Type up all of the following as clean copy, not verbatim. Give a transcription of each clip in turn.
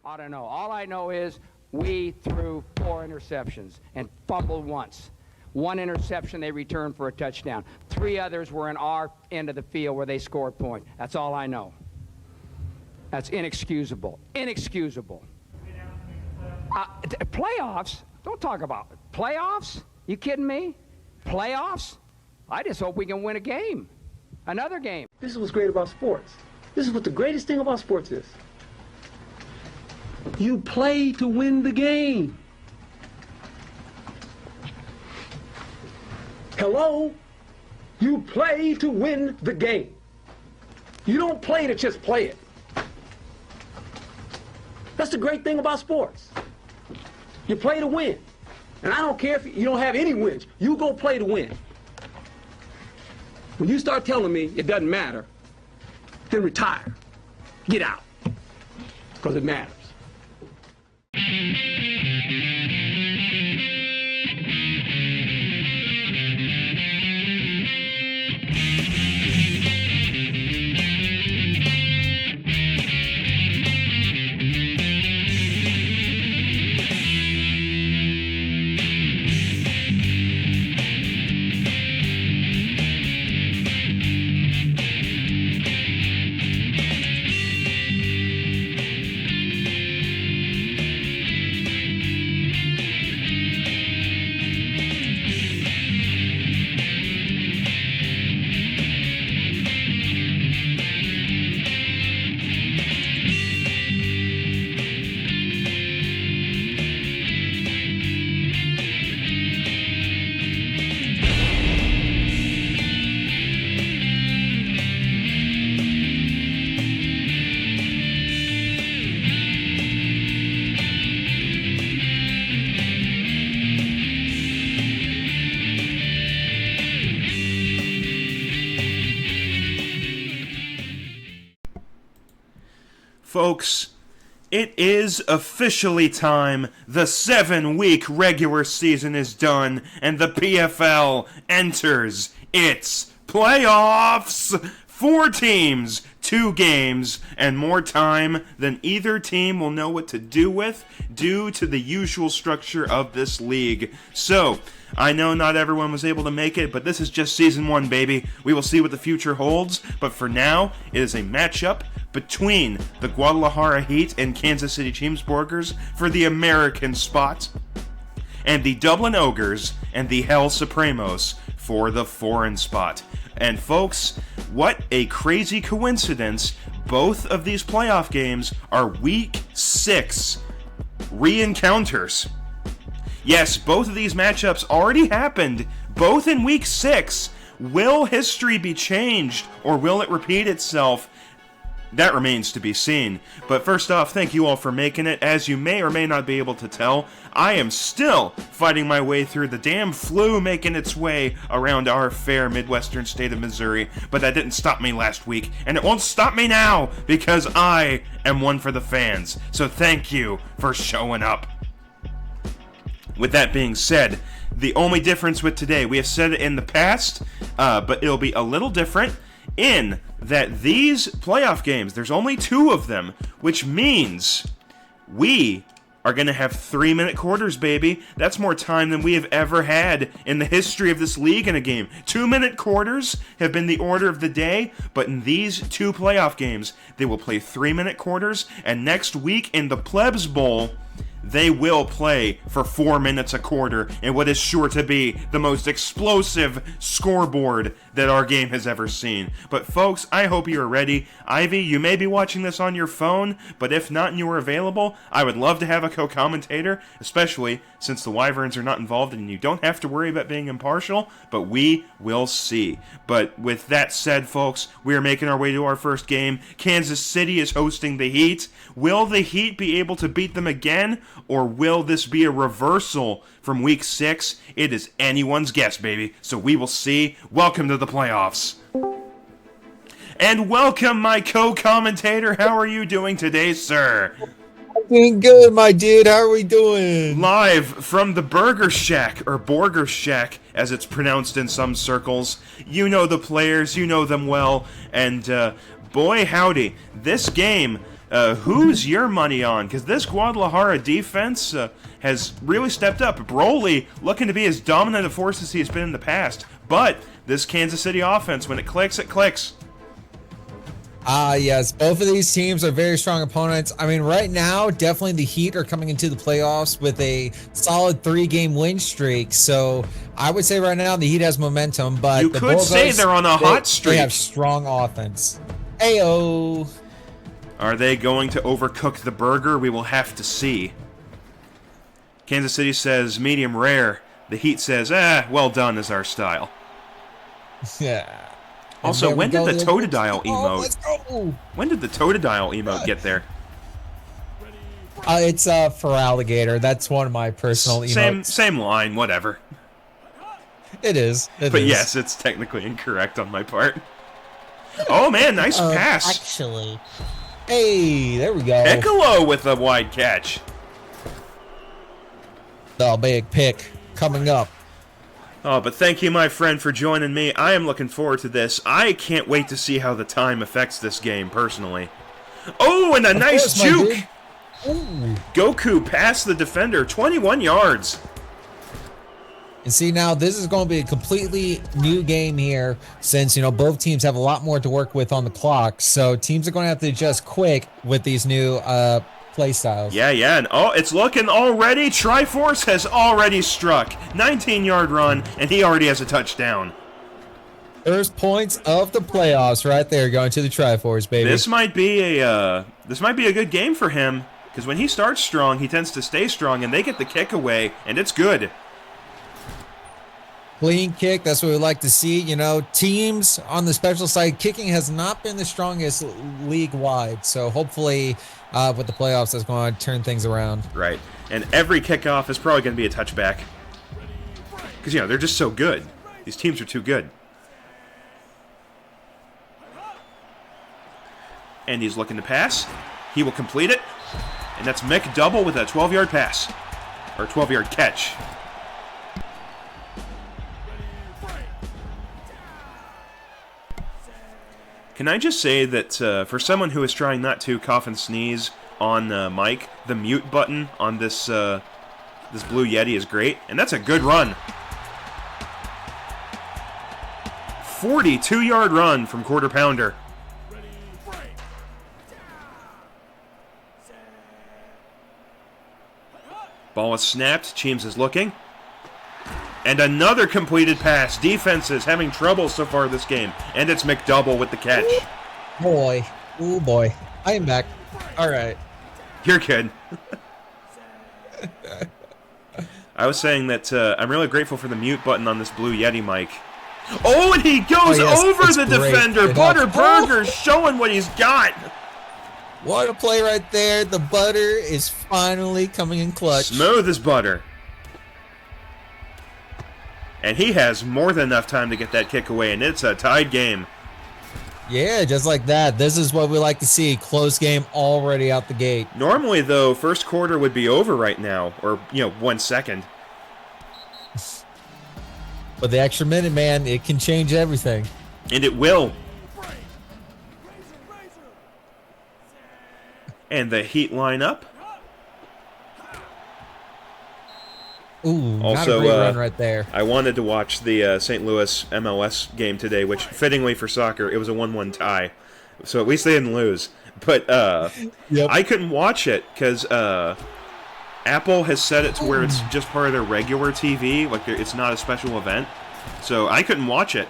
I don't know. All I know is we threw 4 interceptions and fumbled once. 1 interception they returned for a touchdown. 3 others were in our end of the field where they scored points. That's all I know. That's inexcusable. Inexcusable. Playoffs? Don't talk about it. Playoffs? You kidding me? Playoffs? I just hope we can win a game. Another game. This is what's great about sports. This is what the greatest thing about sports is. You play to win the game. Hello? You play to win the game. You don't play to just play it. That's the great thing about sports. You play to win. And I don't care if you don't have any wins. You go play to win. When you start telling me it doesn't matter, then retire. Get out. Because it matters. Folks, it is officially time. The 7-week regular season is done, and the PFL enters its playoffs. 4 teams, 2 games, and more time than either team will know what to do with due to the usual structure of this league. So, I know not everyone was able to make it, but this is just Season 1, baby. We will see what the future holds, but for now, it is a matchup between the Guadalajara Heat and Kansas City Chiefs for the American spot, and the Dublin Ogres and the Hell Supremos for the foreign spot. And folks, what a crazy coincidence. Both of these playoff games are Week 6 re-encounters. Yes, both of these matchups already happened, both in Week 6. Will history be changed, or will it repeat itself? That remains to be seen. But first off, thank you all for making it. As you may or may not be able to tell, I am still fighting my way through the damn flu making its way around our fair Midwestern state of Missouri. But that didn't stop me last week, and it won't stop me now, because I am one for the fans. So thank you for showing up. With that being said, the only difference with today, we have said it in the past, but it'll be a little different in that these playoff games, there's only 2 of them, which means we are going to have 3-minute quarters, baby. That's more time than we have ever had in the history of this league in a game. 2-minute quarters have been the order of the day, but in these 2 playoff games, they will play 3-minute quarters, and next week in the Plebs Bowl, they will play for 4 minutes a quarter in what is sure to be the most explosive scoreboard that our game has ever seen. But folks, I hope you are ready. Ivy, you may be watching this on your phone, but if not and you are available, I would love to have a co-commentator, especially since the Wyverns are not involved and you don't have to worry about being impartial, but we will see. But with that said, folks, we are making our way to our first game. Kansas City is hosting the Heat. Will the Heat be able to beat them again, or will this be a reversal from Week 6? It is anyone's guess, baby, so we will see. Welcome to the playoffs. And welcome, my co-commentator. How are you doing today, sir? Doing good, my dude. How are we doing? Live from the Burger Shack, or Borger Shack, as it's pronounced in some circles. You know the players, you know them well, and boy howdy, this game Who's your money on? Because this Guadalajara defense has really stepped up. Broly looking to be as dominant a force as he has been in the past. But this Kansas City offense, when it clicks, it clicks. Yes, both of these teams are very strong opponents. I mean, right now, definitely the Heat are coming into the playoffs with a solid 3-game win streak. So I would say right now the Heat has momentum, but You the could say Bogos, they're on a hot streak. They have strong offense. Ayo. Are they going to overcook the burger? We will have to see. Kansas City says medium rare. The Heat says, well done is our style. Yeah. Also, when did the Totodile emote? Oh, let's go. When did the Totodile emote get there? It's for alligator. That's one of my personal emotes. Same line, whatever. It is. But yes, it's technically incorrect on my part. Oh man, nice pass. Actually. Hey, there we go. Piccolo with a wide catch. The big pick coming up. Oh, but thank you, my friend, for joining me. I am looking forward to this. I can't wait to see how the time affects this game, personally. Oh, and a nice juke! Goku past the defender, 21 yards. And see, now this is going to be a completely new game here since, both teams have a lot more to work with on the clock. So teams are going to have to adjust quick with these new play styles. Yeah, and it's looking already. Triforce has already struck. 19-yard run, and he already has a touchdown. First points of the playoffs right there going to the Triforce, baby. This might be a good game for him, because when he starts strong, he tends to stay strong, and they get the kick away, and it's good. Clean kick, that's what we like to see. Teams on the special side, kicking has not been the strongest league-wide. So hopefully with the playoffs, that's going to turn things around. Right. And every kickoff is probably going to be a touchback. Because, they're just so good. These teams are too good. And he's looking to pass. He will complete it. And that's Mick Double with a 12-yard pass. Or 12-yard catch. Can I just say that for someone who is trying not to cough and sneeze on mic, the mute button on this this Blue Yeti is great, and that's a good run. 42-yard run from Quarter Pounder. Ball is snapped. Cheems is looking. And another completed pass. Defense is having trouble so far this game. And it's McDouble with the catch. Boy. Oh, boy. I am back. All right. You're good. I was saying that I'm really grateful for the mute button on this Blue Yeti mic. Oh, and he goes over the defender. Butterburger showing what he's got. What a play right there. The butter is finally coming in clutch. Smooth as butter. And he has more than enough time to get that kick away, and it's a tied game. Yeah, just like that. This is what we like to see. Close game already out the gate. Normally, though, first quarter would be over right now, or, 1 second. But the extra minute, man, it can change everything. And it will. And the Heat line up. Ooh, also, not a great run right there. I wanted to watch the St. Louis MLS game today, which, fittingly for soccer, it was a 1-1 tie. So at least they didn't lose. But yep. I couldn't watch it because Apple has set it to where it's just part of their regular TV. Like, it's not a special event. So I couldn't watch it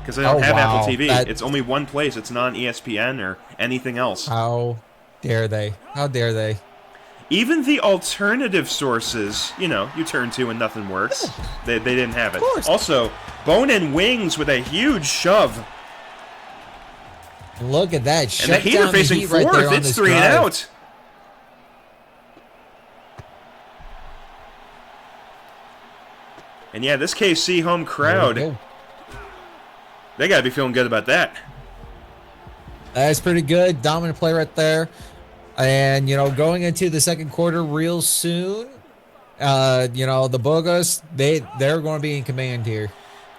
because I don't have Apple TV. It's only one place. It's not on ESPN or anything else. How dare they? How dare they? Even the alternative sources, you turn to and nothing works. They didn't have it. Also, Bone and Wings with a huge shove. Look at that. And the Heat are facing fourth. Right, it's 3 and out. And yeah, this KC home crowd, they got to be feeling good about that. That's pretty good. Dominant play right there. And, going into the second quarter real soon, the Bogos, they're going to be in command here.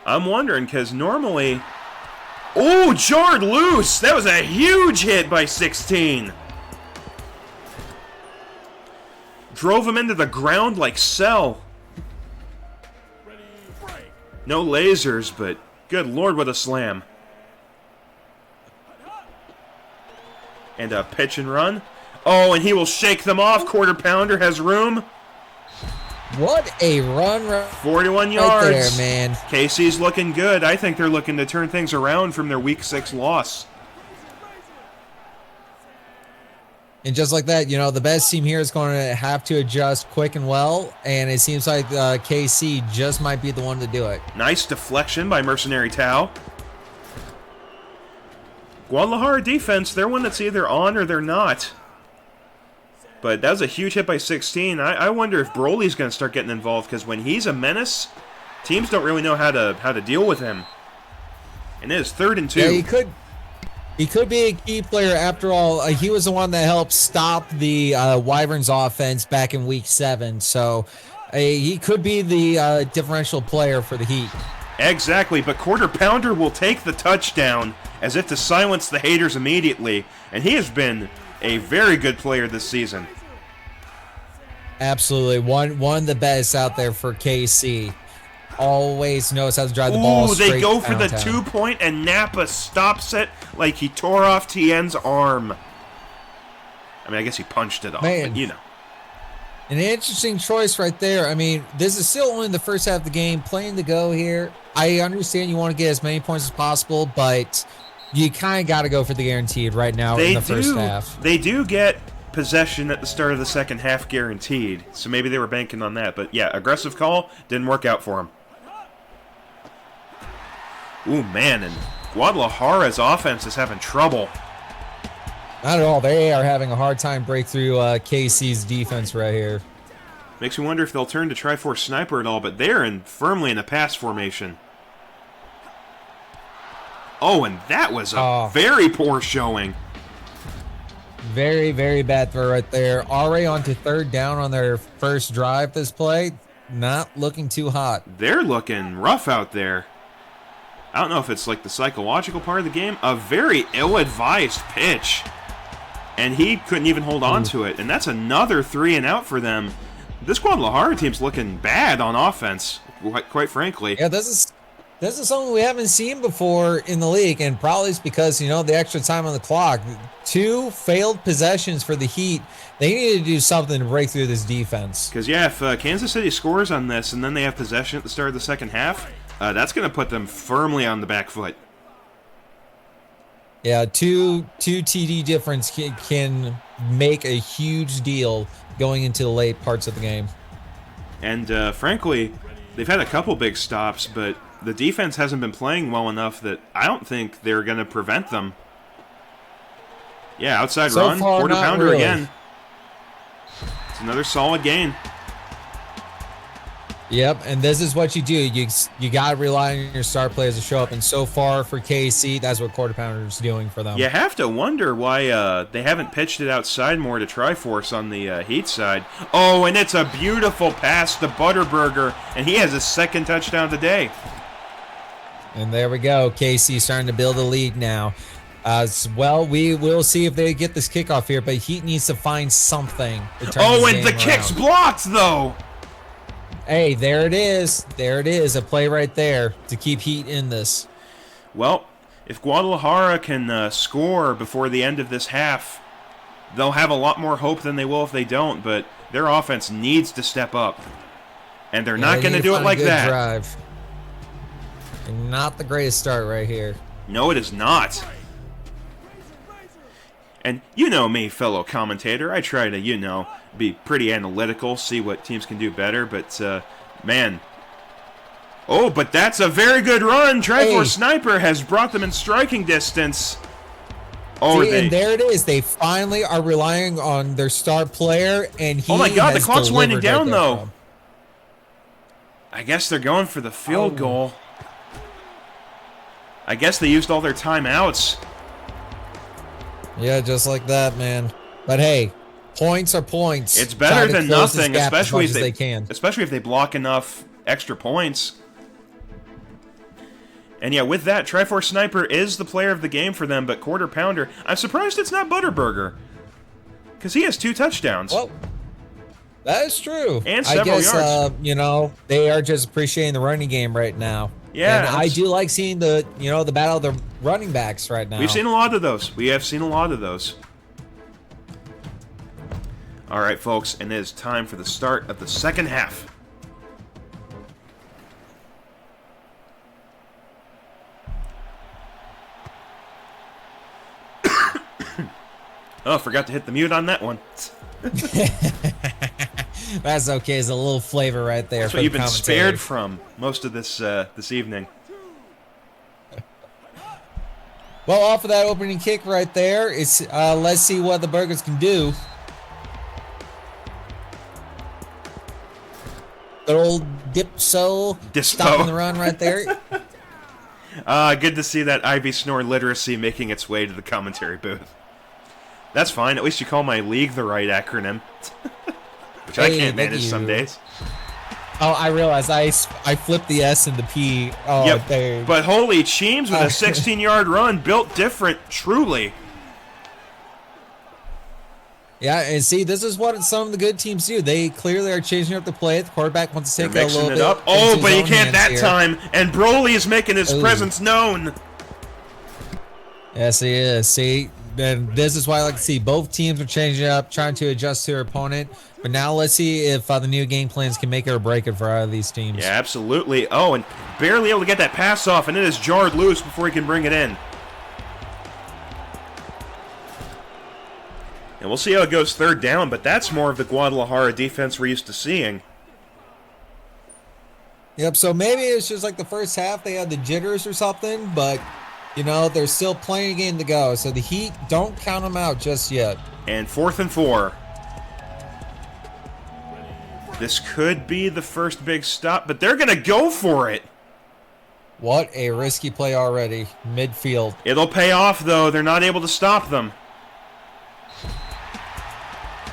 I'm wondering, because normally Oh, jarred loose. That was a huge hit by 16. Drove him into the ground like Cell. No lasers, but good lord, what a slam. And a pitch and run. Oh, and he will shake them off. Quarter pounder has room. What a run 41 yards. right there, man. KC's looking good. I think they're looking to turn things around from their Week 6 loss. And just like that, you know, the best team here is going to have to adjust quick and well, and it seems like KC just might be the one to do it. Nice deflection by Mercenary Tau. Guadalajara defense, they're one that's either on or they're not. But that was a huge hit by 16. I wonder if Broly's going to start getting involved, because when he's a menace, teams don't really know how to deal with him. And it is 3rd and 2. Yeah, he could be a key player. After all, he was the one that helped stop the Wyverns offense back in Week 7. So he could be the differential player for the Heat. Exactly, but Quarter Pounder will take the touchdown as if to silence the haters immediately. And he has been a very good player this season. Absolutely. One of the best out there for KC. Always knows how to drive the ball Ooh, straight they go for the downtown. 2-point, and Napa stops it like he tore off Tien's arm. I mean, I guess he punched it off, Man. but you know. An interesting choice right there. I mean, this is still only the first half of the game. Playing to go here. I understand you want to get as many points as possible, but you kind of got to go for the guaranteed right now in the first half. They do get possession at the start of the second half guaranteed, so maybe they were banking on that. But yeah, aggressive call didn't work out for him. Ooh, man, and Guadalajara's offense is having trouble. Not at all. They are having a hard time break through KC's defense right here. Makes me wonder if they'll turn to Triforce Sniper at all, but they're firmly in a pass formation. Oh, and that was a very poor showing. Very, very bad throw right there. Already onto 3rd down on their first drive this play. Not looking too hot. They're looking rough out there. I don't know if it's like the psychological part of the game. A very ill-advised pitch. And he couldn't even hold on to it. And that's another 3 and out for them. This Guadalajara team's looking bad on offense, quite frankly. Yeah, this is something we haven't seen before in the league, and probably it's because, you know, the extra time on the clock. 2 failed possessions for the Heat. They need to do something to break through this defense. Because, yeah, if Kansas City scores on this and then they have possession at the start of the second half, that's going to put them firmly on the back foot. Yeah, two TD difference can make a huge deal going into the late parts of the game. And, frankly, they've had a couple big stops, but the defense hasn't been playing well enough that I don't think they're going to prevent them. Yeah, outside So run, far, quarter not pounder really. again. It's another solid gain. Yep, and this is what you do. You got to rely on your star players to show up, and so far for KC, that's what Quarter Pounder is doing for them. You have to wonder why they haven't pitched it outside more to Triforce on the Heat side. Oh, and it's a beautiful pass to Butterburger, and he has his 2nd touchdown today. And there we go. KC starting to build a lead now. Well, we will see if they get this kickoff here, but Heat needs to find something to turn Oh, this and the game kick's around. blocked, though. Hey, there it is. There it is. A play right there to keep Heat in this. Well, if Guadalajara can score before the end of this half, they'll have a lot more hope than they will if they don't, but their offense needs to step up. And they're not going to do it like that. Drive. And not the greatest start right here. No, it is not. And you know me, fellow commentator. I try to, be pretty analytical, see what teams can do better, but, man. Oh, but that's a very good run. Triforce Sniper has brought them in striking distance. Oh, See, and there it is. They finally are relying on their star player, and he oh my God, the has clock's winding delivered down, right there though. for him. I guess they're going for the field goal. I guess they used all their timeouts. Yeah, just like that, man. But hey, points are points. It's better Try to than close this nothing, gap as especially much as they can. especially if they block enough extra points. And yeah, with that, Triforce Sniper is the player of the game for them, but Quarter Pounder, I'm surprised it's not Butterburger. Because he has 2 touchdowns. Well, that is true. And several yards. You know, they are just appreciating the running game right now. Yeah. And I do like seeing the battle of the running backs right now. We've seen a lot of those. We have seen a lot of those. All right, folks, and it is time for the start of the second half. Oh, forgot to hit the mute on that one. That's okay. It's a little flavor right there. That's what you've been spared from most of this this evening. Well, off of that opening kick right there, it's let's see what the Burgers can do. Good old Dipso stopping the run right there. Good to see that Ivy Snore literacy making its way to the commentary booth. That's fine. At least you call my league the right acronym. Which I can't manage some days. Oh, I realized I flipped the S and the P. Oh, yep. Dang. But holy Cheems with a 16-yard run, built different, truly. Yeah, and see, this is what some of the good teams do. They clearly are changing up the play. The quarterback wants to take a little bit. Up. Oh, but he can't that time. And Broly is making his presence known. Yes, he is. See, and this is why I like to see both teams are changing up, trying to adjust to their opponent. But now let's see if the new game plans can make it or break it for either of these teams. Yeah, absolutely. Oh, and barely able to get that pass off, and it is jarred loose before he can bring it in. And we'll see how it goes third down, but that's more of the Guadalajara defense we're used to seeing. Yep, so maybe it's just like the first half they had the jitters or something, but, you know, there's still plenty of game to go. So the Heat, don't count them out just yet. And 4th and 4. This could be the first big stop, but they're going to go for it. What a risky play already, midfield. It'll pay off, though. They're not able to stop them.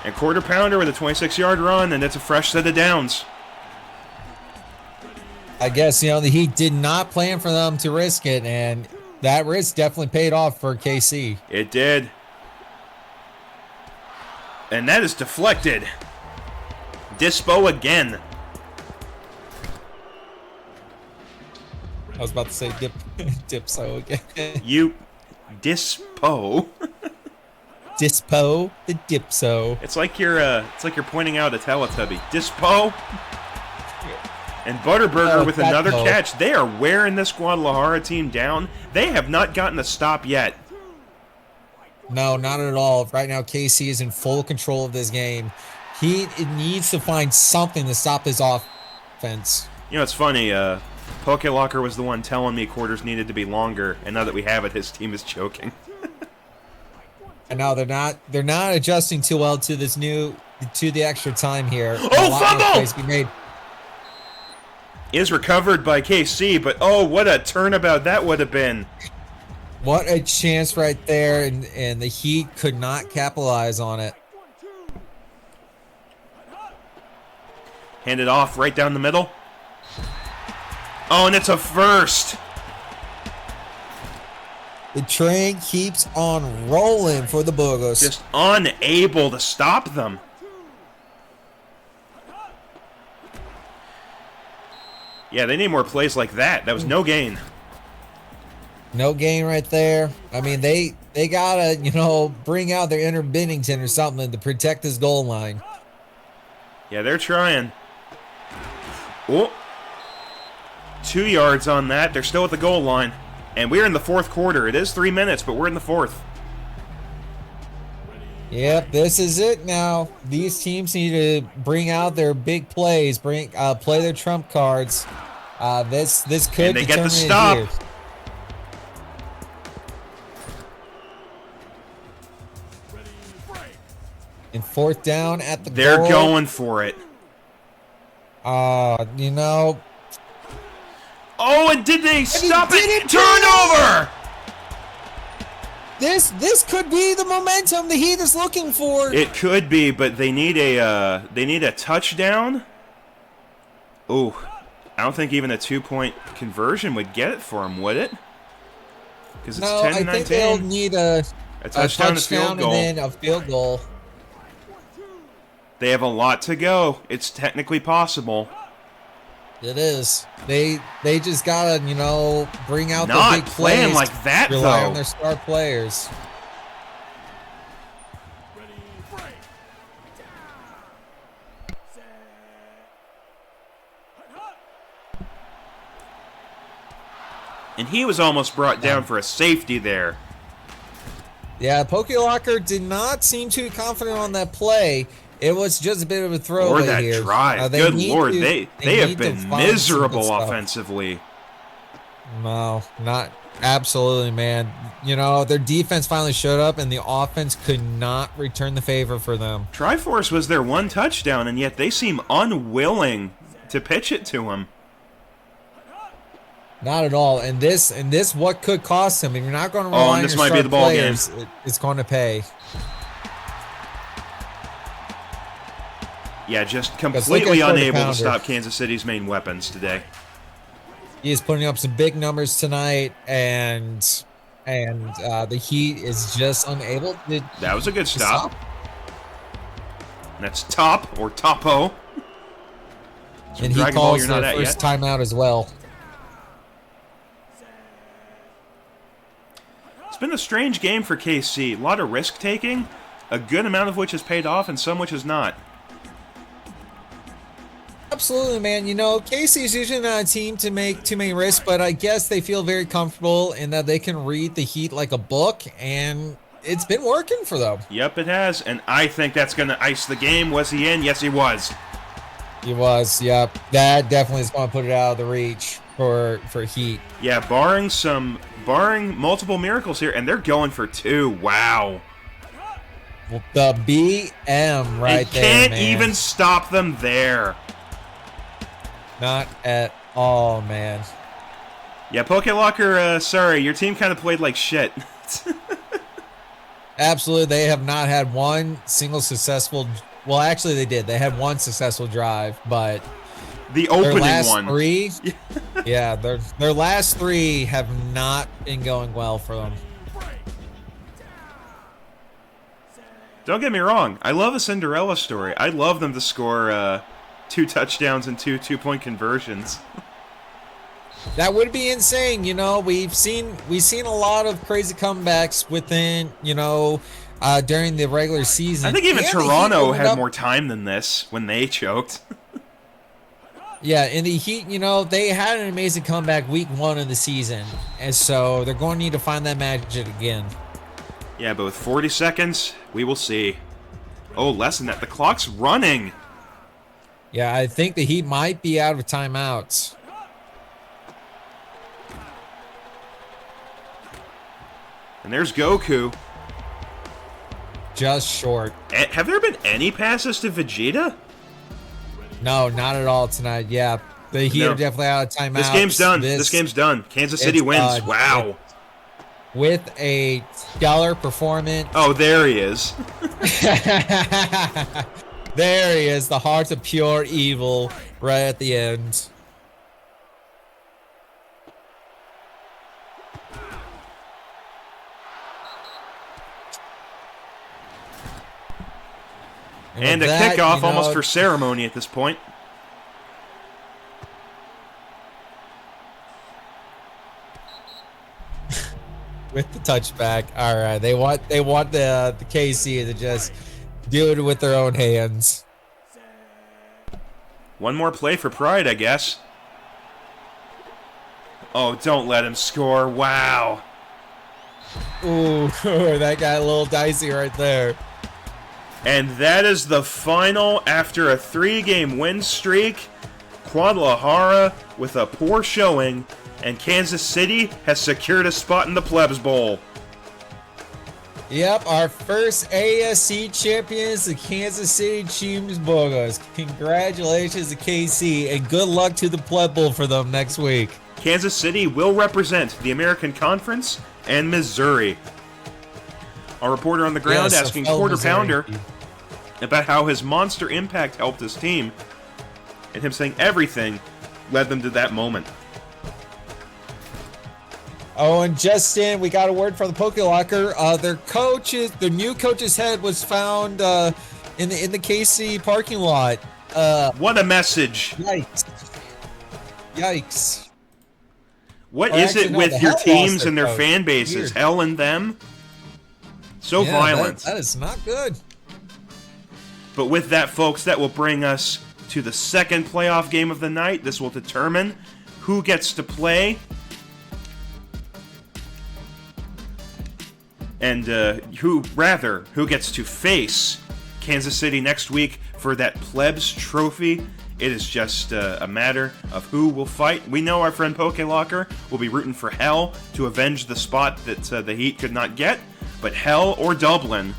And Quarter Pounder with a 26-yard run, and it's a fresh set of downs. I guess, you know, the Heat did not plan for them to risk it, and that risk definitely paid off for KC. It did. And that is deflected. Dispo again. I was about to say Dipso again. You Dispo. Dispo the Dipso. It's like you're pointing out a Teletubby. Dispo. And Butterburger with another catch. They are wearing this Guadalajara team down. They have not gotten a stop yet. No, not at all. Right now, KC is in full control of this game. He needs to find something to stop his offense. You know, it's funny. Poke Locker was the one telling me quarters needed to be longer, and now that we have it, his team is choking. And now they're not adjusting too well to this to the extra time here. Oh, fumble! Is recovered by KC, but oh, what a turnabout that would have been. What a chance right there, and the Heat could not capitalize on it. Hand it off right down the middle. Oh, and it's a first. The train keeps on rolling for the Burgos. Just unable to stop them. Yeah, they need more plays like that. That was no gain. No gain right there. I mean, they gotta, you know, bring out their inner Bennington or something to protect this goal line. Yeah, they're trying. Oh, 2 yards on that. They're still at the goal line. And we're in the fourth quarter. It is 3 minutes, but we're in the fourth. Yep, this is it now. These teams need to bring out their big plays, play their trump cards. This could and they get the stop. Here. And fourth down at the They're goal. going for it. You know. Oh, and did they stop it? Turnover! This could be the momentum the Heat is looking for. It could be, but they need a touchdown. Ooh, I don't think even a 2-point conversion would get it for them, would it? Because it's No, 10 I to think they'll 19. need a touchdown, a field goal. and then a field goal. They have a lot to go. It's technically possible. It is. They just gotta, bring out Not the big playing plays. like that, rely though. on their star players. And he was almost brought down for a safety there. Yeah, Locker did not seem too confident on that play. It was just a bit of a throwaway Or that here. drive. They Good need Lord, to- they need have to been find some good miserable stuff. offensively. No, not absolutely, man. Their defense finally showed up, and the offense could not return the favor for them. Triforce was their one touchdown, and yet they seem unwilling to pitch it to him. Not at all. And this, what could cost him? If you're not going to rely on this your might be star the ball players, it's going to pay. Yeah, just look completely at unable to Pounder. stop Kansas City's main weapons today. He is putting up some big numbers tonight, and the Heat is just unable to. That was a good to stop. That's top or topo. Some And he Dragon Ball calls you're their not at first yet. timeout as well. It's been a strange game for KC. A lot of risk taking, a good amount of which has paid off, and some which has not. Absolutely, man. Casey's usually not a team to make too many risks, but I guess they feel very comfortable in that they can read the Heat like a book, and it's been working for them. Yep, it has, and I think that's going to ice the game. Was he in? Yes, he was. He was, yep. That definitely is going to put it out of the reach for Heat. Yeah, barring multiple miracles here, and they're going for 2. Wow. The BM right They there, can't man. even stop them there. Not at all, man. Yeah, Locker, sorry, your team kind of played like shit. Absolutely, they have not had one single successful. Well, actually, they did. They had one successful drive, but The their opening last one. 3, yeah, their last 3 have not been going well for them. Don't get me wrong, I love a Cinderella story. I love them to score 2 touchdowns and 2 2-point conversions. That would be insane. We've seen a lot of crazy comebacks within, during the regular season. I think even And the Heat Toronto opened had up- more time than this when they choked. Yeah, in the Heat, they had an amazing comeback week 1 of the season, and so they're going to need to find that magic again. Yeah, but with 40 seconds, we will see. Oh, less than that. The clock's running. Yeah, I think the Heat might be out of timeouts. And there's Goku. Just short. Have there been any passes to Vegeta? No, not at all tonight. Yeah, the Heat No. are definitely out of timeouts. This game's done. This game's done. Kansas City it's wins. done. Wow. With a stellar performance. Oh, there he is. There he is, the heart of pure evil right at the end. And a with that, kickoff almost for ceremony at this point. with the touchback. All right, they want the KC to just do it with their own hands. One more play for Pride, I guess. Oh, don't let him score. Wow. Ooh, that got a little dicey right there. And that is the final after a 3-game win streak. Guadalajara with a poor showing, and Kansas City has secured a spot in the Plebs Bowl. Yep, our first ASC champions, the Kansas City Chiefs Bogas. Congratulations to KC, and good luck to the Pleb Bowl for them next week. Kansas City will represent the American Conference and Missouri. Our reporter on the ground Yes, a asking fellow Quarter Missouri. Pounder about how his monster impact helped his team, and him saying everything led them to that moment. Oh, and just in, we got a word from the Poke Locker. Their new coach's head was found in the KC parking lot. What a message! Yikes! What Or is actually, it no, with the your Hell lost teams their and their coach. fan bases? Weird. Hell and them. So Yeah, violent. that is not good. But with that, folks, that will bring us to the second playoff game of the night. This will determine who gets to play and who gets to face Kansas City next week for that plebs trophy. It is just a matter of who will fight. We know our friend Poke Locker will be rooting for Hell to avenge the spot that the Heat could not get. But Hell or Dublin,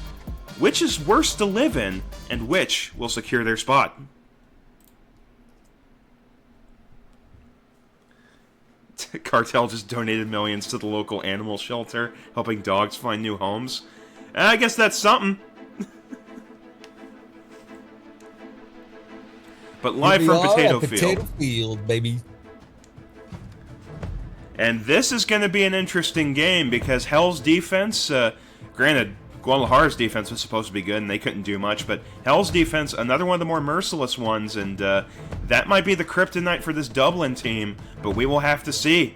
which is worse to live in, and which will secure their spot? Cartel just donated millions to the local animal shelter, helping dogs find new homes. I guess that's something. But live from Potato Field, baby. And this is going to be an interesting game because Hell's defense, granted, Guadalajara's defense was supposed to be good and they couldn't do much, but Hell's defense, another one of the more merciless ones, and that might be the kryptonite for this Dublin team, but we will have to see.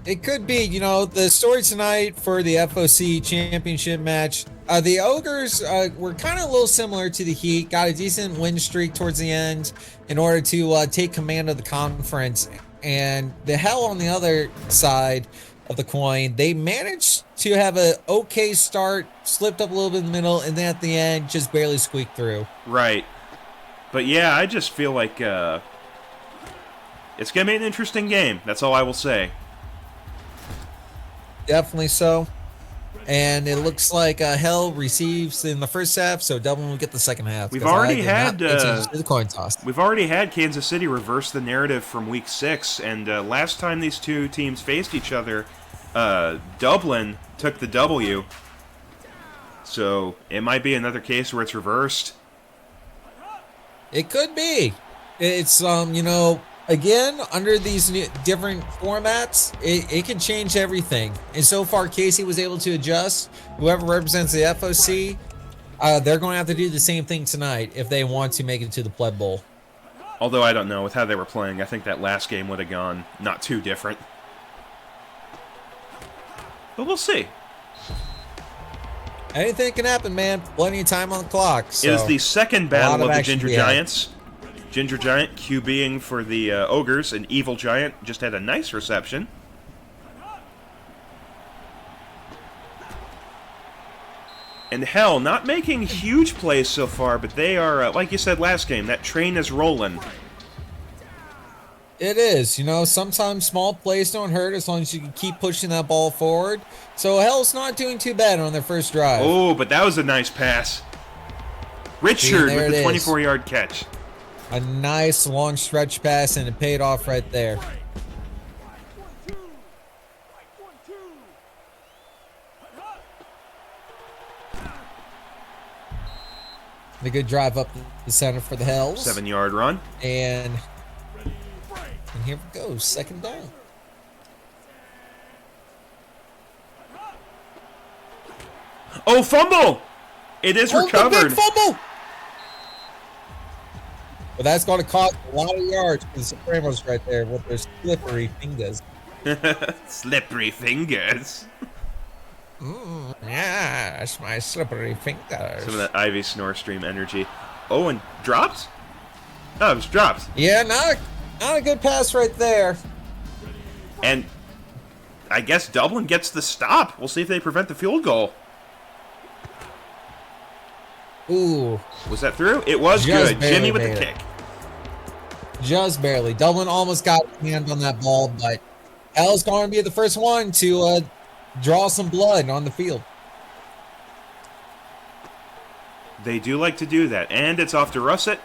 It could be, the story tonight for the FOC championship match. The Ogres were kind of a little similar to the Heat, got a decent win streak towards the end in order to take command of the conference. And the Hell on the other side of the coin, they managed to have an okay start, slipped up a little bit in the middle, and then at the end just barely squeaked through. Right. But yeah, I just feel like it's going to be an interesting game. That's all I will say. Definitely so. And it looks like Hell receives in the first half, so Dublin will get the second half. We've already had the coin toss. We've already had Kansas City reverse the narrative from Week 6, and last time these two teams faced each other, Dublin took the W. So it might be another case where it's reversed. It could be. It's again, under these different formats, it can change everything. And so far, Casey was able to adjust. Whoever represents the FOC, they're going to have to do the same thing tonight if they want to make it to the Pleb Bowl. Although I don't know, with how they were playing, I think that last game would have gone not too different. But we'll see. Anything can happen, man. Plenty of time on the clock. So it is the second battle of the action Ginger Giants. Ginger Giant QBing for the Ogres, and Evil Giant just had a nice reception. And Hell, not making huge plays so far, but they are, like you said last game, that train is rolling. It is. Sometimes small plays don't hurt as long as you can keep pushing that ball forward. So Hell's not doing too bad on their first drive. Oh, but that was a nice pass. Richard with the 24-yard catch. A nice long stretch pass, and it paid off right there. A good drive up the center for the Hells. 7-yard run. And here we go, second down. Oh, fumble! It is recovered. Big fumble! Well, that's going to cost a lot of yards for the Supremos right there with their slippery fingers. Slippery fingers. Yes, my slippery fingers. Some of that Ivy Snore Stream energy. Oh, and dropped? Oh, it was dropped. Yeah, not a good pass right there. And I guess Dublin gets the stop. We'll see if they prevent the field goal. Ooh. Was that through? It was Just good. Jimmy with the made kick. Just barely. Dublin almost got a hand on that ball, but Hell's going to be the first one to draw some blood on the field. They do like to do that. And it's off to Russet.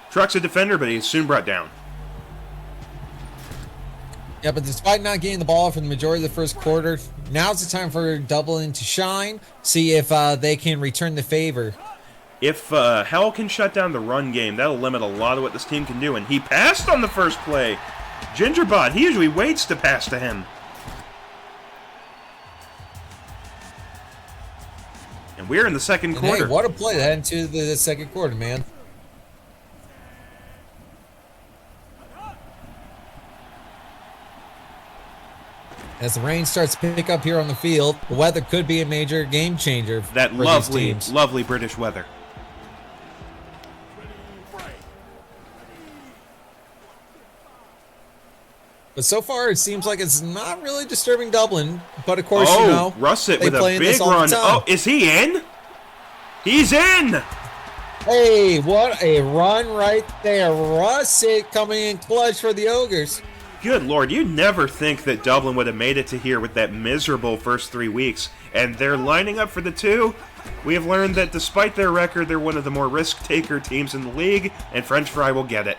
Truck's a defender, but he's soon brought down. Yeah, but despite not getting the ball for the majority of the first quarter, now's the time for Dublin to shine, see if they can return the favor. If Hell can shut down the run game, that'll limit a lot of what this team can do. And he passed on the first play. Gingerbot, he usually waits to pass to him. And we're in the second quarter. Hey, what a play that into the second quarter, man. As the rain starts to pick up here on the field, the weather could be a major game changer for That these lovely, teams. lovely British weather. But so far, it seems like it's not really disturbing Dublin. But of course, Oh, you know, Russet they with a play in this big all the run. time. Oh, is he in? He's in! Hey, what a run right there. Russet coming in clutch for the Ogres. Good Lord, you never think that Dublin would have made it to here with that miserable first 3 weeks. And they're lining up for the 2. We have learned that despite their record, they're one of the more risk-taker teams in the league, and French Fry will get it.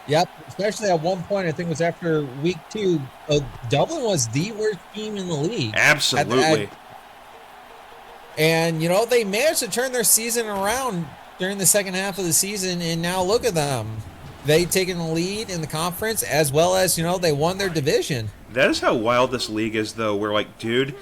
Yep, especially at one point, I think it was after week 2, Dublin was the worst team in the league. Absolutely. And, you know, they managed to turn their season around during the second half of the season, and now look at them. They've taken the lead in the conference, as well as, you know, they won their division. That is how wild this league is, though. We're like, dude,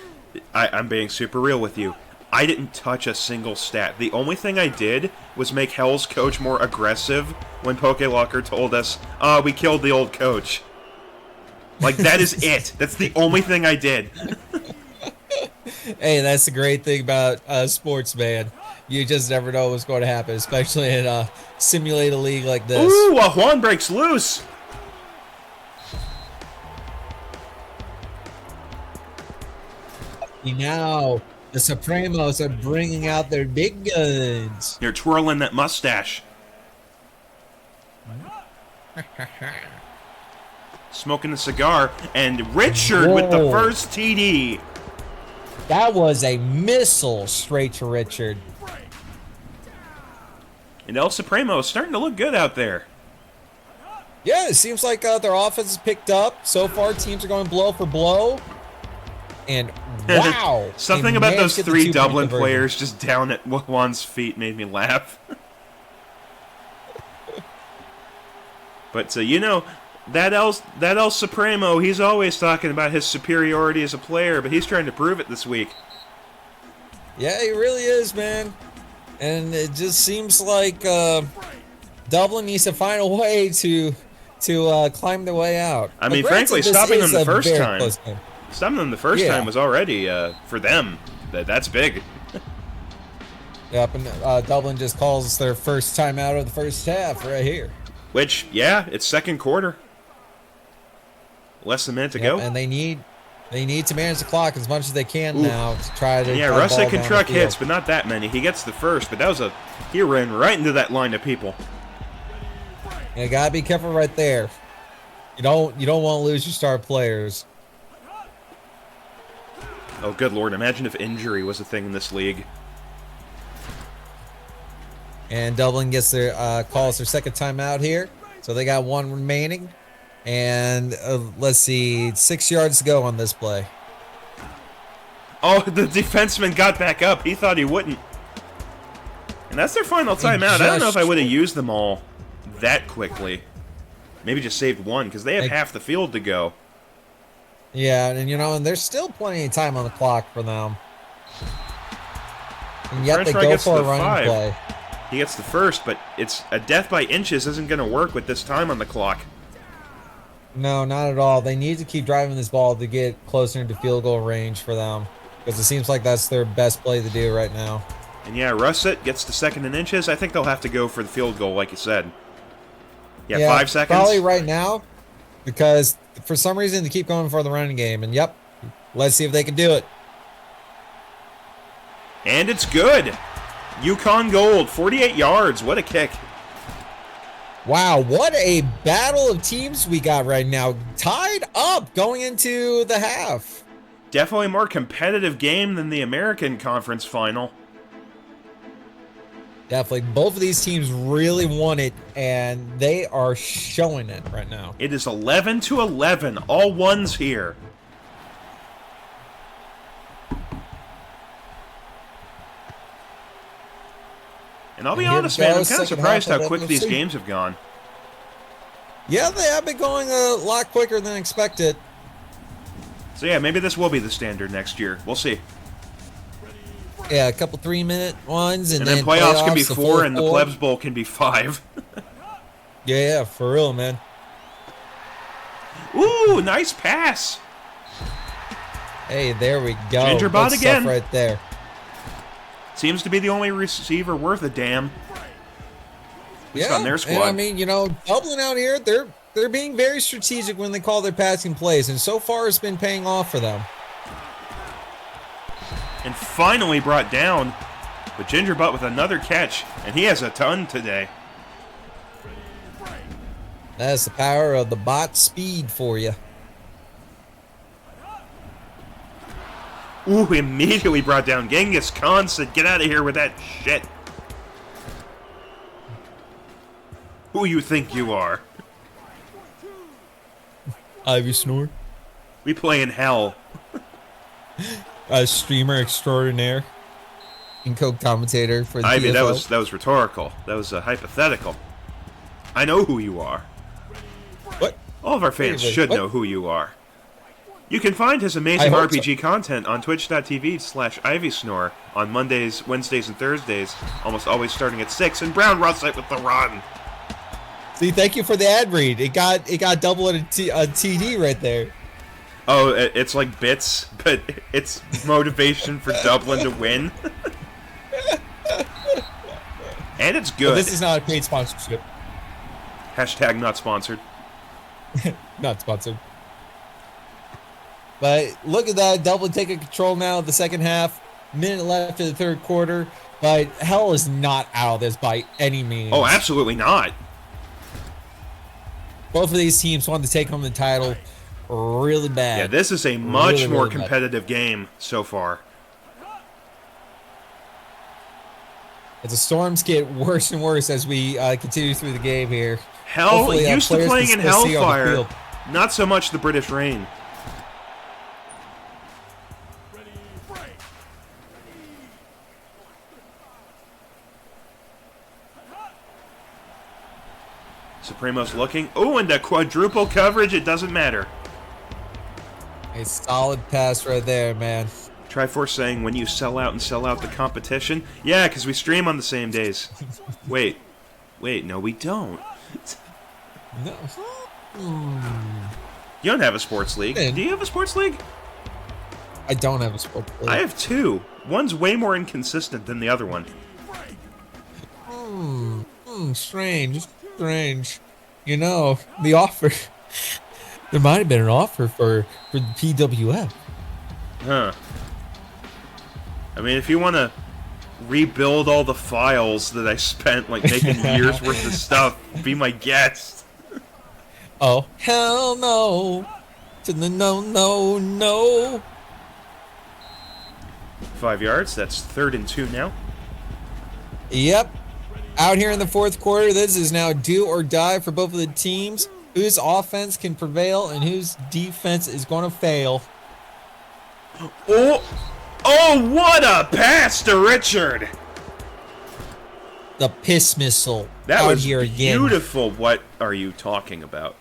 I'm being super real with you. I didn't touch a single stat. The only thing I did was make Hell's coach more aggressive when PokeLocker told us, we killed the old coach. Like, that is it. That's the only thing I did. Hey, that's the great thing about sports, man. You just never know what's going to happen, especially in a simulated league like this. Ooh, a Juan breaks loose. Now, the Supremos are bringing out their big guns. You're twirling that mustache. Smoking a cigar, and Richard with the Whoa. first TD. That was a missile straight to Richard. And El Supremo is starting to look good out there. Yeah, it seems like their offense has picked up. So far, teams are going blow for blow. And wow. Something they about managed those to get the 3 two-point Dublin conversion. players just down at Juan's feet made me laugh. But, you know, that El Supremo, he's always talking about his superiority as a player, but he's trying to prove it this week. Yeah, he really is, man. And it just seems like Dublin needs to find a way to climb their way out. I mean, But frankly, granted, this stopping them is the a first very time. close game. Stopping them the first Yeah. time was already, for them, that's big. Yep, and Dublin just calls their first time out of the first half right here. Which, yeah, it's second quarter. Less than a minute to Yep, go. and they need to manage the clock as much as they can now to try to. Yeah, try to Russet ball can down truck the field. hits, but not that many. He gets the first, but that was he ran right into that line of people. You gotta be careful right there. You don't want to lose your star players. Oh, good Lord. Imagine if injury was a thing in this league. And Dublin gets their calls their second time out here, so they got one remaining. And let's see, 6 yards to go on this play. Oh, the defenseman got back up. He thought he wouldn't. And that's their final timeout. I don't know if I would have used them all that quickly. Maybe just saved one, because they have half the field to go. Yeah, and you know, and there's still plenty of time on the clock for them. And yet French they Fry go gets for a the running 5. play. He gets the first, but it's a death by inches isn't going to work with this time on the clock. No, not at all. They need to keep driving this ball to get closer into field goal range for them, because it seems like that's their best play to do right now. And yeah, Russet gets the second in inches. I think they'll have to go for the field goal, like you said. Yeah, 5 seconds. Probably right now, because for some reason they keep going for the running game. And yep, let's see if they can do it. And it's good. Yukon Gold, 48 yards. What a kick. Wow, what a battle of teams we got right now. Tied up going into the half. Definitely a more competitive game than the American Conference Final. Definitely. Both of these teams really want it, and they are showing it right now. It is 11-11. All ones here. And I'll be And here honest, we go, man, I'm kind of second surprised half how of quick these FC. games have gone. Yeah, they have been going a lot quicker than expected. So yeah, maybe this will be the standard next year. We'll see. Yeah, a couple 3-minute ones, and then playoffs can be the 4, and the full Plebs Bowl can be 5. Yeah, for real, man. Ooh, nice pass. Hey, there we go. Gingerbot Good again. stuff right there. Seems to be the only receiver worth a damn. At least on their squad. And I mean, Dublin out here, they're being very strategic when they call their passing plays, and so far it's been paying off for them. And finally brought down, but Gingerbutt with another catch, and he has a ton today. That's the power of the bot speed for you. Ooh, immediately brought down. Genghis Khan said, get out of here with that shit. Who you think you are? Ivy Snore, We play in hell. a streamer extraordinaire, and co-commentator for the Ivy, PFL. that was rhetorical. That was hypothetical. I know who you are. What? All of our fans Wait, should what? know who you are. You can find his amazing I hope RPG content on twitch.tv/IvySnore on Mondays, Wednesdays, and Thursdays, almost always starting at 6, and Brown Russett with the run. See, thank you for the ad read. It got double a TD right there. Oh, it's like bits, but it's motivation for Dublin to win. And it's good. But this is not a paid sponsorship. Hashtag not sponsored. Not sponsored. But look at that. Dublin taking control now of the second half. Minute left in the third quarter. But hell is not out of this by any means. Oh, absolutely not. Both of these teams want to take home the title really bad. Yeah, this is a much Really, more really bad. competitive game so far. As the storms get worse and worse as we continue through the game here. Hell, Hopefully, used to players playing can in still see on the Hellfire. field. Not so much the British rain. Supremo's looking. Oh, and the quadruple coverage. It doesn't matter. A solid pass right there, man. Triforce saying, when you sell out and sell out the competition. Yeah, because we stream on the same days. Wait, no, we don't. No. You don't have a sports league. Man. Do you have a sports league? I don't have a sports league. I have 2. One's way more inconsistent than the other one. Strange. The offer. There might have been an offer for the PWF. Huh. I mean, if you want to rebuild all the files that I spent, like, making years worth of stuff, be my guest. Oh, hell no. To the no. 5 yards. That's 3rd and 2 now. Yep. Out here in the fourth quarter, this is now do or die for both of the teams. Whose offense can prevail and whose defense is going to fail. Oh, what a pass to Richard. The piss missile That out was here again. beautiful. What are you talking about?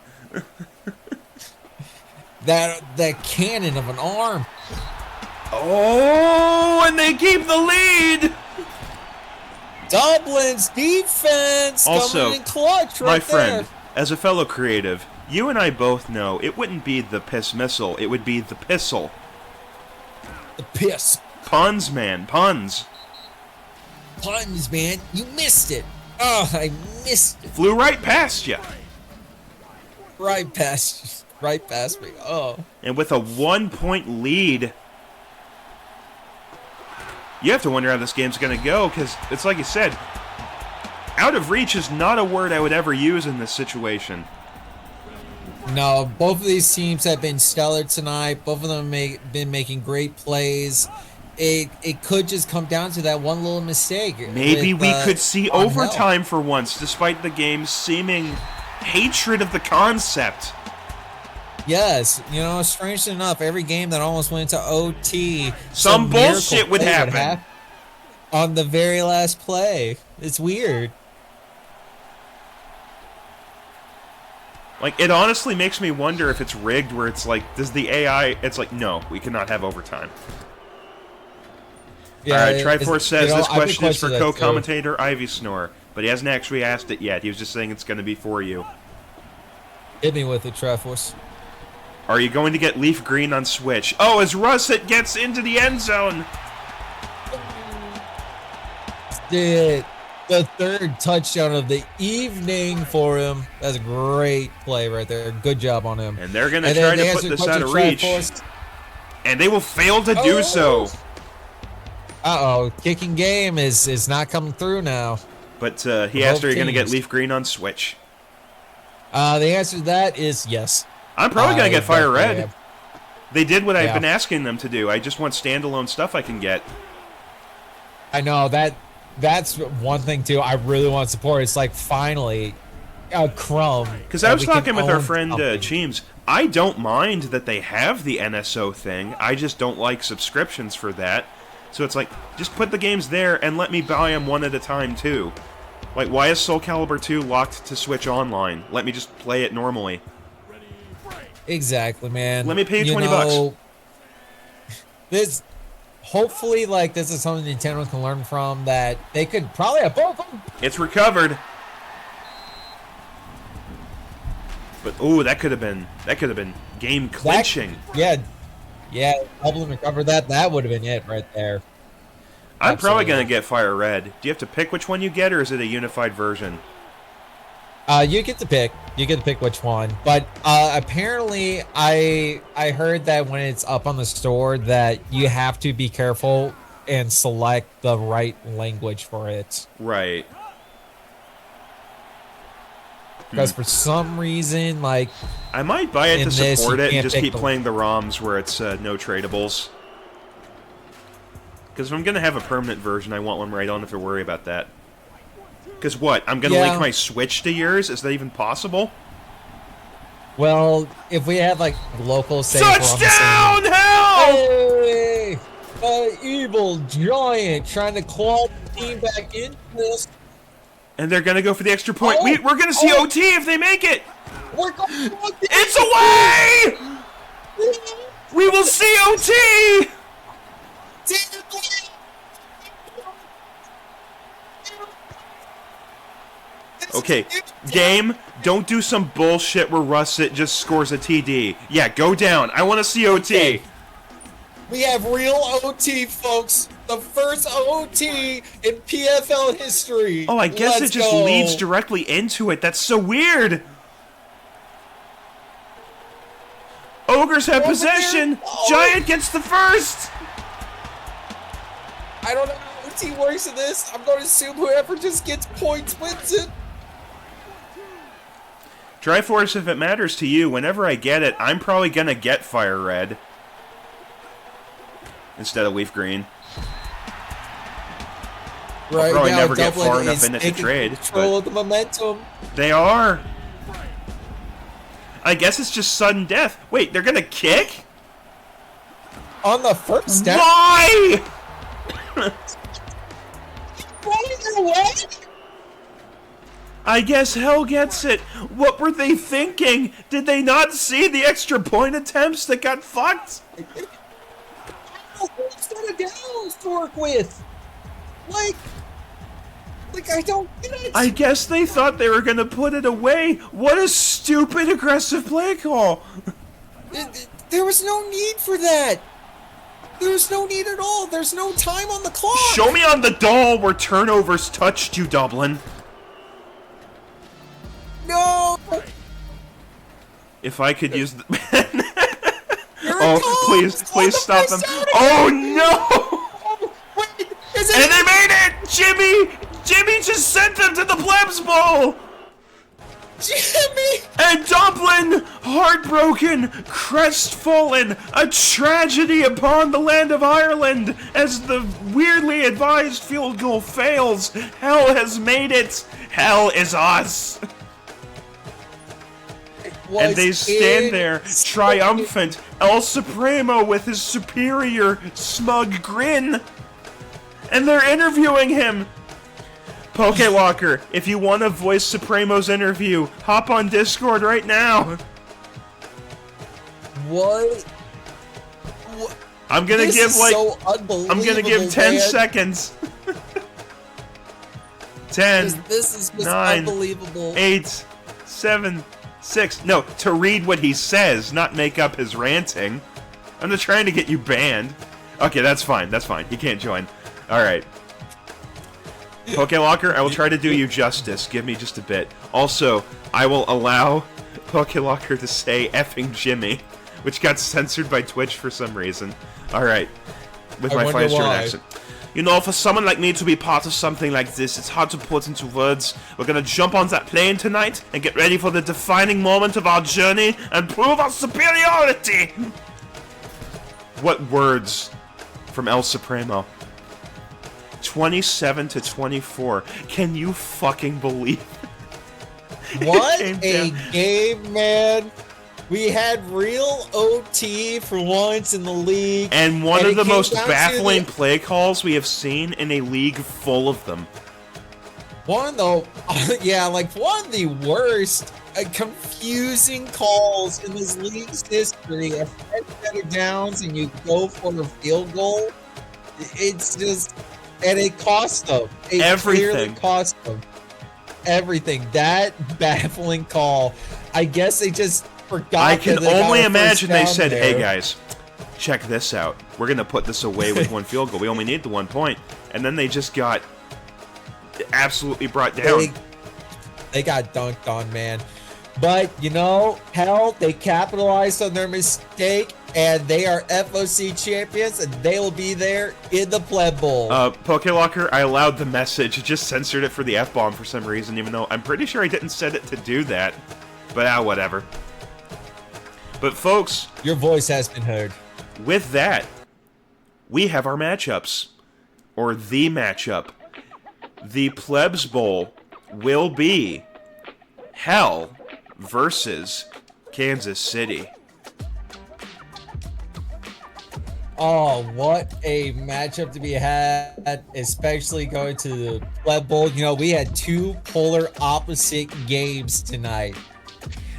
That cannon of an arm. Oh, and they keep the lead. Dublin's defense Also, coming in clutch right my friend, there. as a fellow creative, you and I both know it wouldn't be the piss missile, it would be the pissile. The piss. Puns, man, puns. Puns, man. You missed it. Oh, I missed it. Flew right past you. Right past me. Oh. And with a 1-point lead, you have to wonder how this game's going to go, because it's like you said, out of reach is not a word I would ever use in this situation. No, both of these teams have been stellar tonight. Both of them have been making great plays. It could just come down to that one little mistake. Maybe we could see on overtime for once, despite the game's seeming hatred of the concept. Yes, strangely enough, every game that almost went to OT, Some miracle bullshit would play happen. on the very last play. It's weird. Like, it honestly makes me wonder if it's rigged, where it's like, does the AI... It's like, no, we cannot have overtime. Yeah, Alright, Triforce says this I've been question is for questioning that, too. co-commentator Ivy Snore, but he hasn't actually asked it yet. He was just saying it's going to be for you. Hit me with it, Triforce. Are you going to get Leaf Green on Switch? Oh, as Russet gets into the end zone! Did the third touchdown of the evening for him. That's a great play right there. Good job on him. And they're going to try to put this out of reach. And they will fail to do so. Uh-oh. Kicking game is not coming through now. But he asked, are you going to get Leaf Green on Switch? The answer to that is yes. I'm probably going to get Fire Red. Am. They did what I've been asking them to do. I just want standalone stuff I can get. I know, that's one thing, too, I really want to support. It's like, finally, a crumb. Because I was talking with our friend Cheems. I don't mind that they have the NSO thing. I just don't like subscriptions for that. So it's like, just put the games there and let me buy them one at a time, too. Like, why is Soul Calibur 2 locked to Switch Online? Let me just play it normally. Exactly, man. Let me pay you 20 bucks. This... Hopefully, like, this is something Nintendo can learn from, that they could probably have both of them. It's recovered. But, ooh, that could have been game clinching. Yeah, Dublin recovered that. That would have been it right there. I'm probably going to get Fire Red. Do you have to pick which one you get, or is it a unified version? You get to pick. You get to pick which one. But apparently, I heard that when it's up on the store, that you have to be careful and select the right language for it. Right. Because for some reason, like... I might buy it to support it and just keep the... playing the ROMs where it's no tradables. Because if I'm going to have a permanent version, I want one where I don't have to worry about that. Because what? I'm going to link my Switch to yours? Is that even possible? Well, if we have, like, local save... Touchdown! Hell! Hey! Evil giant trying to claw the team back into this. And they're going to go for the extra point. We're going to see OT if they make it! We're going It's away! We will see OT! Okay, game, don't do some bullshit where Russet just scores a TD. Yeah, go down. I want to see OT. Okay. We have real OT, folks. The first OT in PFL history. Oh, I guess it just leads directly into it. That's so weird. Ogres have possession. Giant gets the first. I don't know how OT works in this. I'm going to assume whoever just gets points wins it. Triforce, if it matters to you, whenever I get it, I'm probably going to get Fire Red instead of Leaf Green. Right, I'll probably now, never get Dublin far enough in it to trade. Control of the momentum. They are. I guess it's just sudden death. Wait, they're going to kick? On the first step. Why? I guess Hell gets it. What were they thinking? Did they not see the extra point attempts that got fucked? Instead of downs to work with. Like I don't get it. I guess they thought they were going to put it away. What a stupid aggressive play call. There was no need for that. There's no need at all. There's no time on the clock. Show me on the doll where turnovers touched you, Dublin. No. If I could use the... please stop them. Oh, no! Wait, and they made it! Jimmy just sent them to the Plebs Bowl! Jimmy! And Dublin, heartbroken, crestfallen, a tragedy upon the land of Ireland as the weirdly advised field goal fails. Hell has made it. Hell is us. And they stand there, triumphant, El Supremo with his superior, smug grin. And they're interviewing him! Pokelocker, if you want to voice Supremo's interview, hop on Discord right now! What? I'm gonna This give is like... so unbelievable, I'm gonna give 10 man. seconds. 10, This is just 9, unbelievable. 8, 7, 6. No, to read what he says, not make up his ranting. I'm just trying to get you banned. Okay, that's fine. That's fine. He can't join. Alright. Pokelocker, I will try to do you justice. Give me just a bit. Also, I will allow Pokelocker to say effing Jimmy, which got censored by Twitch for some reason. Alright. With my wonder Fine why. accent. You know, for someone like me to be part of something like this, it's hard to put into words. We're gonna jump on that plane tonight and get ready for the defining moment of our journey and prove our superiority! What words from El Supremo? 27 to 24. Can you fucking believe it? What It a came down- game, man. We had real OT for once in the league. And one and of it the came most down to baffling the- play calls we have seen in a league full of them. One of the, yeah, like one of the worst confusing calls in this league's history. If you're downs and you go for a field goal, it's just, and it cost them. It clearly Everything. cost them. Everything. That baffling call. I guess they just forgot. I can that they got only a first imagine they down said, there. hey guys, check this out. We're going to put this away with one field goal. We only need the 1 point. And then they just got absolutely brought down. They got dunked on, man. But, you know, hell, they capitalized on their mistake, and they are FOC champions, and they will be there in the Pleb Bowl. Pokelocker, I allowed the message. It just censored it for the F-bomb for some reason, even though I'm pretty sure I didn't set it to do that. But, whatever. But, folks, Your voice has been heard. with that, we have our matchups. Or the matchup. The Plebs Bowl will be Hell versus Kansas City. Oh, what a matchup to be had, especially going to the Pleb Bowl. You know, we had two polar opposite games tonight.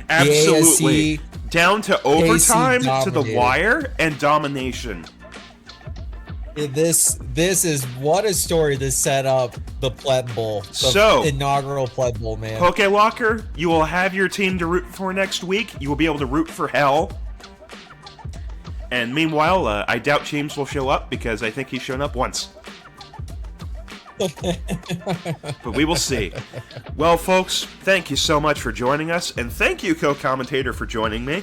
Absolutely. ASC Down to overtime, to the dominated. wire, and domination. This is what a story to set up the Pleb Bowl, the So- inaugural Pleb Bowl, man. Pokelocker, you will have your team to root for next week. You will be able to root for Hell. And meanwhile, I doubt James will show up because I think he's shown up once. But we will see. Well, folks, thank you so much for joining us, and thank you, co-commentator, for joining me.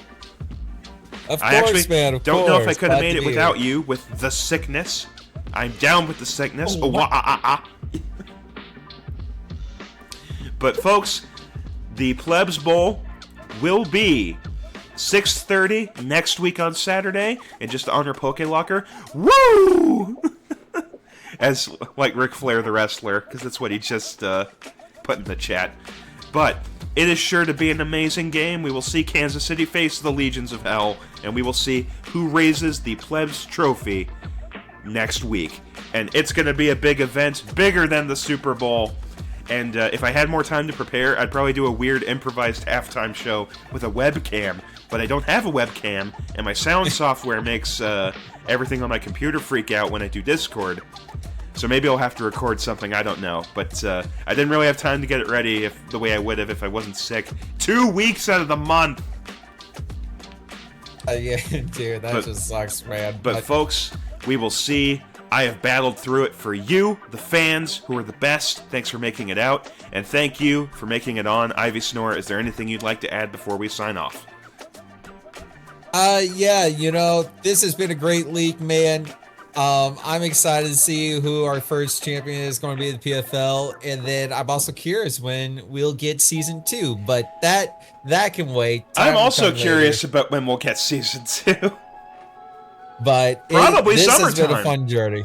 Of course, I actually man. Of don't know if I course. could have Glad made to it be without here. you with the sickness. I'm down with the sickness. Oh, what? But folks, the Plebs Bowl will be 6:30 next week on Saturday, and just to honor Pokelocker, woo! As like Ric Flair the wrestler, because that's what he just put in the chat. But it is sure to be an amazing game. We will see Kansas City face the Legions of Hell, and we will see who raises the Plebs Trophy next week. And it's going to be a big event, bigger than the Super Bowl. And if I had more time to prepare, I'd probably do a weird improvised halftime show with a webcam. But I don't have a webcam, and my sound software makes everything on my computer freak out when I do Discord. So maybe I'll have to record something, I don't know. But I didn't really have time to get it ready the way I would have if I wasn't sick. 2 weeks out of the month! Yeah, dude, that just sucks, man. But folks, we will see. I have battled through it for you, the fans, who are the best. Thanks for making it out. And thank you for making it on. Ivy Snore, is there anything you'd like to add before we sign off? Yeah, you know, this has been a great league, man. I'm excited to see who our first champion is going to be in the PFL, and then I'm also curious when we'll get season 2. But that can wait. Time I'm will also come curious later. about when we'll get season 2. But Probably this has been a summertime. fun journey.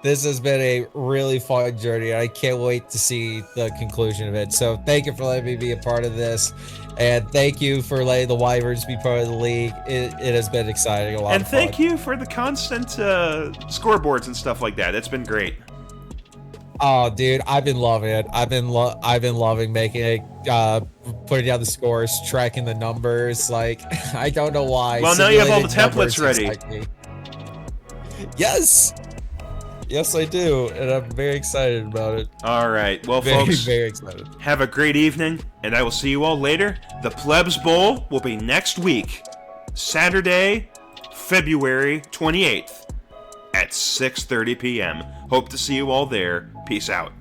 This has been a really fun journey, and I can't wait to see the conclusion of it. So thank you for letting me be a part of this, and thank you for letting the Wyverns be part of the league. It has been exciting, a lot of fun. And thank you for the constant scoreboards and stuff like that. It's been great. Oh, dude, I've been loving it. I've been loving making it, putting down the scores, tracking the numbers. Like, I don't know why. Well, now you have all the Simulated templates numbers ready. excite me. Yes, I do, and I'm very excited about it. All right. Well, Very, folks, very excited. have a great evening, and I will see you all later. The Plebs Bowl will be next week, Saturday, February 28th at 6:30 p.m. Hope to see you all there. Peace out.